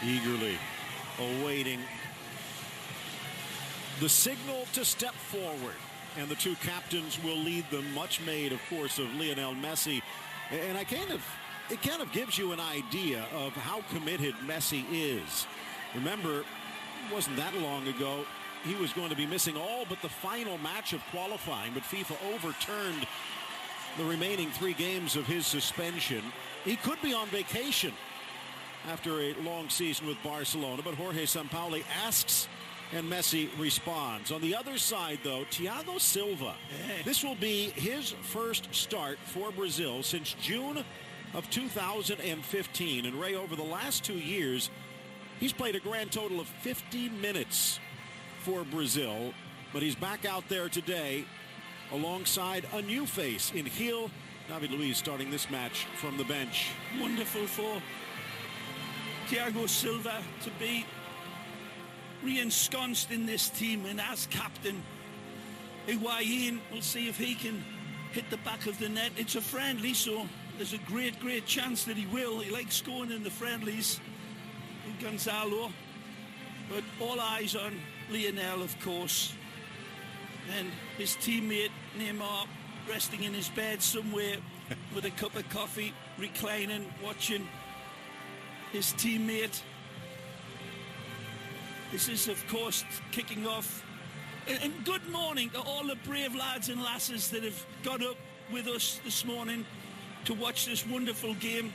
eagerly awaiting the signal to step forward. And the two captains will lead them, much made, of course, of Lionel Messi. And it kind of gives you an idea of how committed Messi is. Remember, it wasn't that long ago, he was going to be missing all but the final match of qualifying, but FIFA overturned the remaining 3 games of his suspension. He could be on vacation after a long season with Barcelona, but Jorge Sampaoli asks and Messi responds. On the other side, though, Thiago Silva. This will be his first start for Brazil since June of 2015. And Ray, over the last 2 years, he's played a grand total of 50 minutes for Brazil. But he's back out there today alongside a new face in Gil. David Luiz starting this match from the bench. Wonderful for Thiago Silva to be re-ensconced in this team, and as captain, Iván will see if he can hit the back of the net. It's a friendly, so there's a great chance that he will. He likes scoring in the friendlies in Gonzalo, but all eyes on Lionel, of course, and his teammate Neymar resting in his bed somewhere with a cup of coffee, reclining, watching his teammate. This is, of course, kicking off. And good morning to all the brave lads and lasses that have got up with us this morning to watch this wonderful game,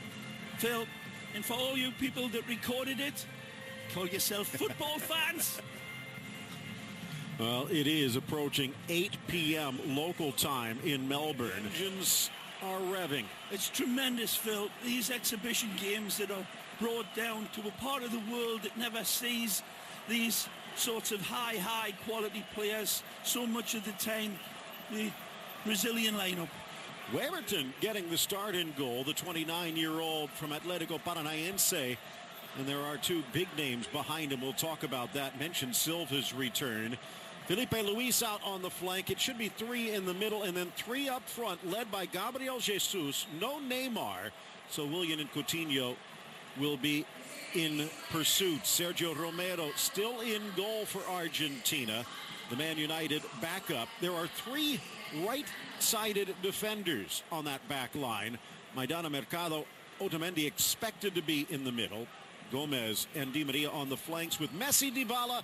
Phil. And for all you people that recorded it, call yourself football fans. Well, it is approaching 8 p.m. local time in Melbourne. Engines are revving. It's tremendous, Phil. These exhibition games that are brought down to a part of the world that never sees these sorts of high quality players so much of the time. The Brazilian lineup. Weberton getting the start in goal, the 29-year-old from Atlético Paranaense. And there are 2 big names behind him. We'll talk about that. Mentioned Silva's return. Felipe Luis out on the flank. It should be 3 in the middle and then 3 up front, led by Gabriel Jesus. No Neymar. So Willian and Coutinho will be in pursuit. Sergio Romero still in goal for Argentina. The Man United backup. There are 3 right-sided defenders on that back line. Maidana, Mercado, Otamendi expected to be in the middle. Gomes and Di Maria on the flanks with Messi, Dybala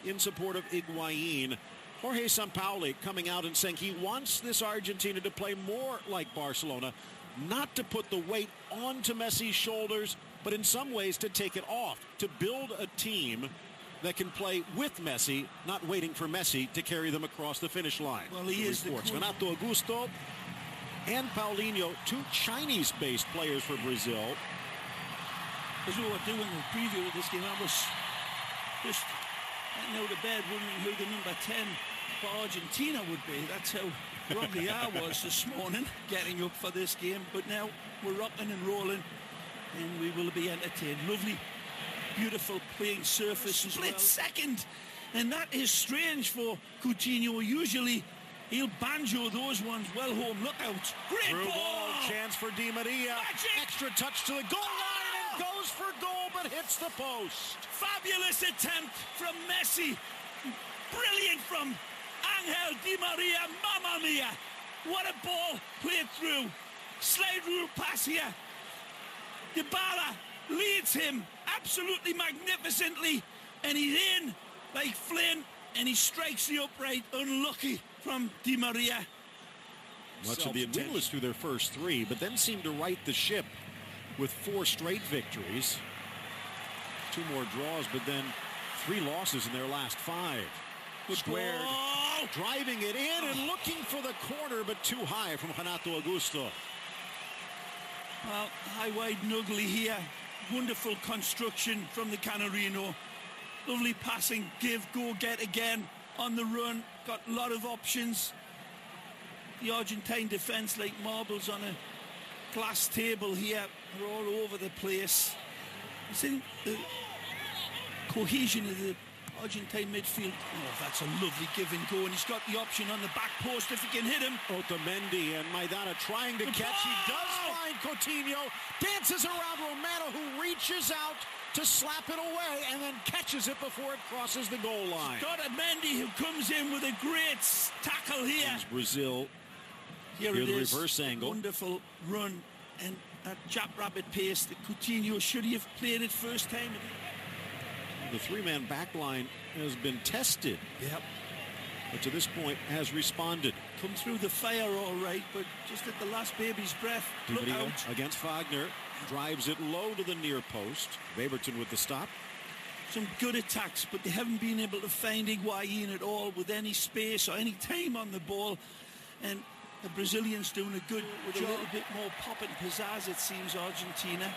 in support of Higuaín. Jorge Sampaoli coming out and saying he wants this Argentina to play more like Barcelona, not to put the weight onto Messi's shoulders, but in some ways to take it off, to build a team that can play with Messi, not waiting for Messi to carry them across the finish line. Well, he is the Renato Augusto and Paulinho, 2 Chinese-based players for Brazil. As we were doing the preview of this game, I was just getting out of bed wondering who the number 10 for Argentina would be. That's how groggy I was this morning getting up for this game. But now we're rocking and rolling, and we will be entertained. Lovely, beautiful playing surface as well. Split second, and that is strange for Coutinho. Usually he'll banjo those ones well home. Look out. Great ball. Chance for Di Maria. Magic. Extra touch to the goal line and goes for goal but hits the post. Fabulous attempt from Messi. Brilliant from Angel Di Maria. Mamma mia. What a ball played through. Slide rule pass here. Dybala leads him absolutely magnificently, and he's in like Flynn, and he strikes the upright. Unlucky from Di Maria. Much of the winless through their first 3, but then seemed to right the ship with 4 straight victories. 2 more draws, but then 3 losses in their last 5. Squared, driving it in and looking for the corner, but too high from Renato Augusto. Well, high, wide, and ugly here. Wonderful construction from the Canarino. Lovely passing, give, go, get again on the run. Got a lot of options. The Argentine defense like marbles on a glass table here. They're all over the place. You see the cohesion of the Argentine midfield. Oh, that's a lovely give and go, and he's got the option on the back post if he can hit him. Otamendi and Maidana trying to catch. He does find Coutinho, dances around Romero, who reaches out to slap it away and then catches it before it crosses the goal line. Otamendi, who comes in with a great tackle here. It's Brazil. Here the it is. Reverse angle. Wonderful run. And at jackrabbit pace that Coutinho should have played it first time. The three-man back line has been tested. Yep. But to this point has responded. Come through the fire all right, but just at the last baby's breath. Look out. Against Wagner. Drives it low to the near post. Weberton with the stop. Some good attacks, but they haven't been able to find Higuaín at all with any space or any time on the ball. And the Brazilians doing a good with a little bit more pop and pizzazz, it seems, Argentina.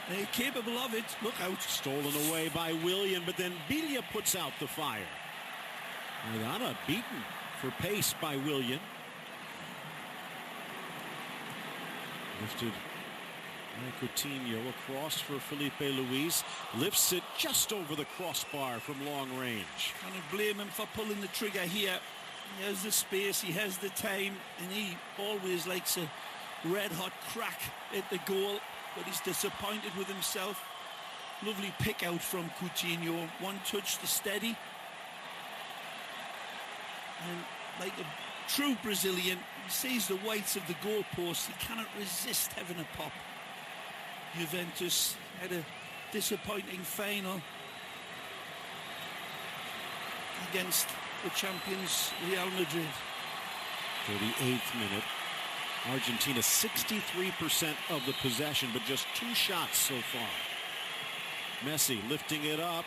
They're capable of it. Look out. Stolen away by Willian, but then Bilia puts out the fire. Mariana beaten for pace by Willian. Lifted by Coutinho across for Felipe Luis. Lifts it just over the crossbar from long range. Can't blame him for pulling the trigger here. He has the space, he has the time, and he always likes a red-hot crack at the goal, but he's disappointed with himself. Lovely pick out from Coutinho. One touch to steady. And like a true Brazilian, he sees the whites of the goalpost. He cannot resist having a pop. Juventus had a disappointing final against the champions Real Madrid. 38th minute. Argentina 63% of the possession, but just 2 shots so far. Messi lifting it up.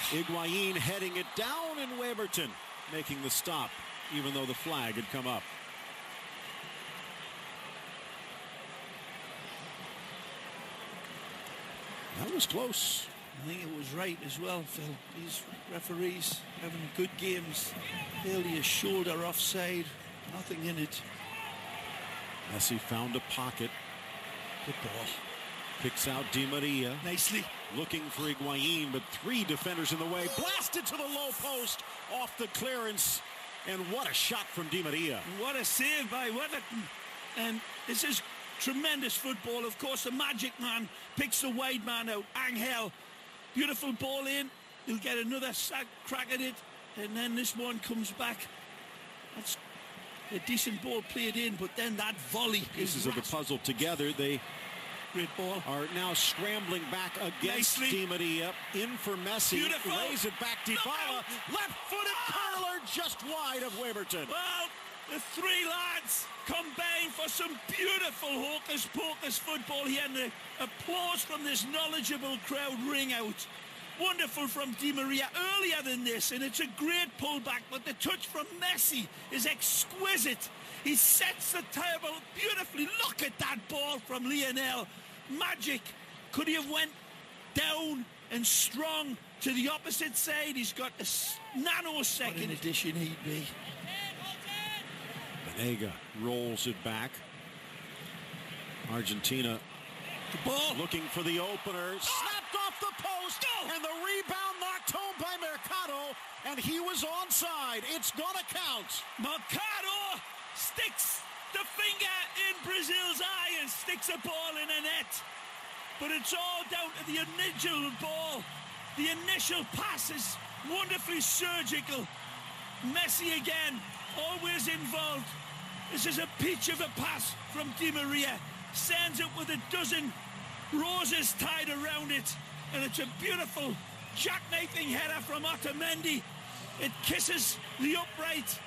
Higuaín heading it down, and Weberton making the stop, even though the flag had come up. That was close. I think it was right as well, Phil. These referees having good games. Clearly a shoulder offside. Nothing in it. Messi found a pocket. Good ball. Picks out Di Maria. Nicely. Looking for Higuaín, but 3 defenders in the way. Blasted to the low post off the clearance. And what a shot from Di Maria. What a save by Weberton. And this is tremendous football. Of course, the magic man picks the wide man out. Angel. Beautiful ball in. He'll get another crack at it. And then this one comes back. That's a decent ball played in, but then that volley. Pieces of the puzzle together. They great ball. Are now scrambling back against Di Maria. In for Messi. Beautiful. Lays it back. Dybala. Left-footed curler just wide of Weberton. Well, the 3 lads combine for some beautiful hocus-pocus football here, and the applause from this knowledgeable crowd ring out. Wonderful from Di Maria earlier than this, and it's a great pullback, but the touch from Messi is exquisite. He sets the table beautifully. Look at that ball from Lionel. Magic. Could he have went down and strong to the opposite side? He's got a nanosecond. What an addition he'd be. Banega rolls it back. Argentina the ball looking for the opener. Snapped off the post. And the rebound knocked home by Mercado. And he was onside. It's gonna count. Mercado sticks the finger in Brazil's eye and sticks a ball in a net. But it's all down to the initial ball. The initial pass is wonderfully surgical. Messi again, always involved. This is a peach of a pass from Di Maria. Sends it with a dozen roses tied around it. And it's a beautiful jackknifing header from Otamendi. It kisses the upright.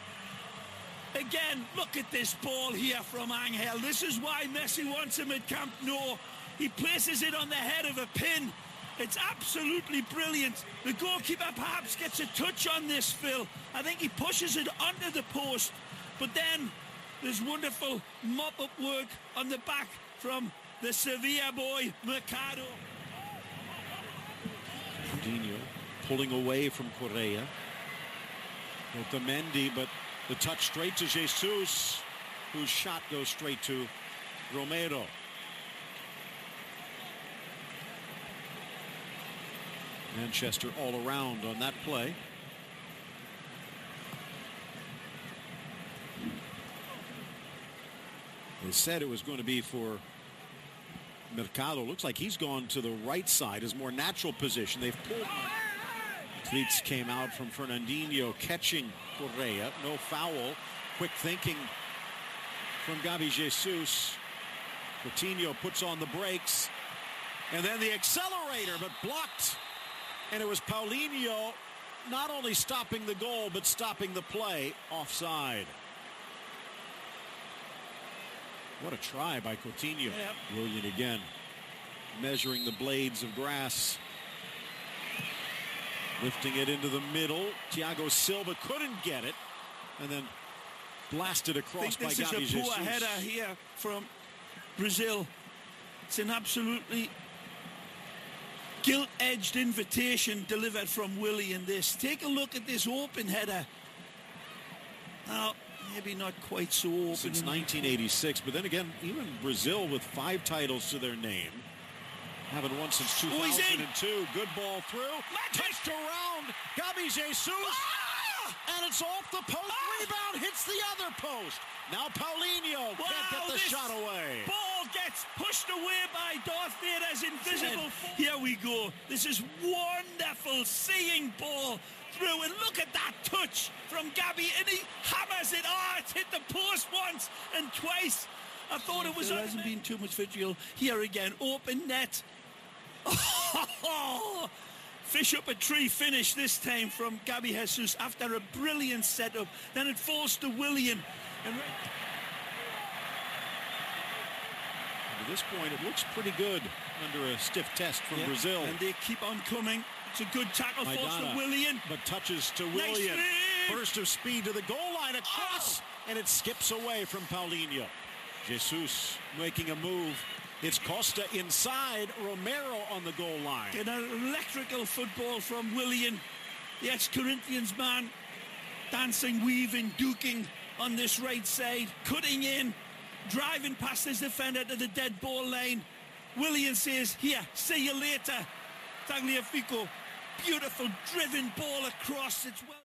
Again, look at this ball here from Angel. This is why Messi wants him at Camp Nou. He places it on the head of a pin. It's absolutely brilliant. The goalkeeper perhaps gets a touch on this, Phil. I think he pushes it under the post. But then there's wonderful mop-up work on the back from the Sevilla boy, Mercado. Coutinho pulling away from Correa. Otamendi, but the touch straight to Jesus, whose shot goes straight to Romero. Manchester all around on that play. They said it was going to be for Mercado looks like he's gone to the right side, his more natural position. They've pulled. Tweets came out from Fernandinho catching Correa. No foul. Quick thinking from Gabi Jesus. Coutinho puts on the brakes. And then the accelerator, but blocked. And it was Paulinho not only stopping the goal, but stopping the play. Offside. What a try by Coutinho. Yeah. Willian again measuring the blades of grass. Lifting it into the middle. Thiago Silva couldn't get it. And then blasted across by Gabi Jesus. This is a poor header here from Brazil. It's an absolutely gilt-edged invitation delivered from Willian. Take a look at this open header. Now, maybe not quite so open. Since 1986, but then again, even Brazil with 5 titles to their name. Haven't won since 2002. Good ball through. Touched around. Gabi Jesus. And it's off the post. Rebound hits the other post. Now Paulinho can't get the shot away. Ball gets pushed away by Darth Vader's invisible. Here we go. This is wonderful seeing ball through. And look at that touch from Gabi. And he hammers it. It's hit the post once and twice. I thought it was... There hasn't been too much vitriol. Here again. Open net. Fish up a tree finish this time from Gabi Jesus after a brilliant setup. Then it falls to Willian. And at this point, it looks pretty good under a stiff test from Brazil. And they keep on coming. It's a good tackle force for Willian. But touches to Willian. Burst of speed to the goal line across. And it skips away from Paulinho. Jesus making a move. It's Costa inside, Romero on the goal line. An electrical football from Willian, the ex-Corinthians man, dancing, weaving, duking on this right side, cutting in, driving past his defender to the dead ball line. Willian says, here, see you later. Tagliafico, beautiful driven ball across. It's well.